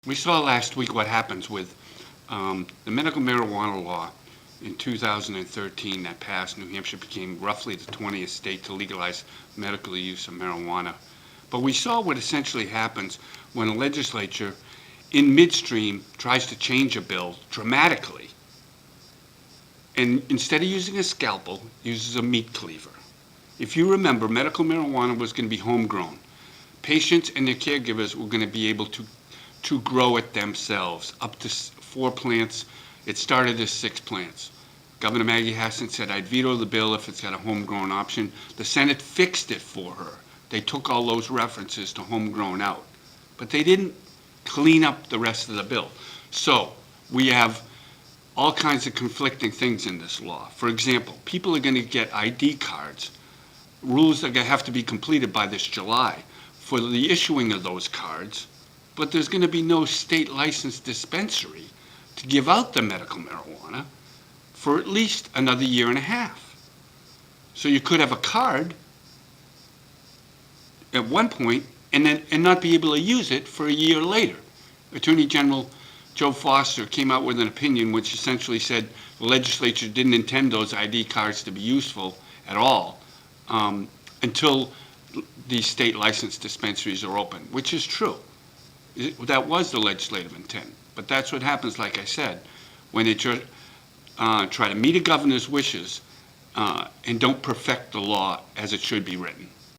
We saw last week what happens with the medical marijuana law in 2013 that passed. New Hampshire became roughly the 20th state to legalize medical use of marijuana. But we saw what essentially happens when a legislature in midstream tries to change a bill dramatically, and instead of using a scalpel, uses a meat cleaver. If you remember, medical marijuana was going to be homegrown. Patients and their caregivers were going to be able to grow it themselves, up to 4 plants. It started as 6 plants. Governor Maggie Hassan said, I'd veto the bill if it's got a homegrown option. The Senate fixed it for her. They took all those references to homegrown out, but they didn't clean up the rest of the bill. So we have all kinds of conflicting things in this law. For example, people are going to get ID cards. Rules are going to have to be completed by this July for the issuing of those cards, but there's going to be no state licensed dispensary to give out the medical marijuana for at least another year and a half. So you could have a card at one point and not be able to use it for a year later. Attorney General Joe Foster came out with an opinion which essentially said the legislature didn't intend those ID cards to be useful at all until these state licensed dispensaries are open, which is true. That was the legislative intent. But that's what happens, like I said, when they try to meet a governor's wishes and don't perfect the law as it should be written.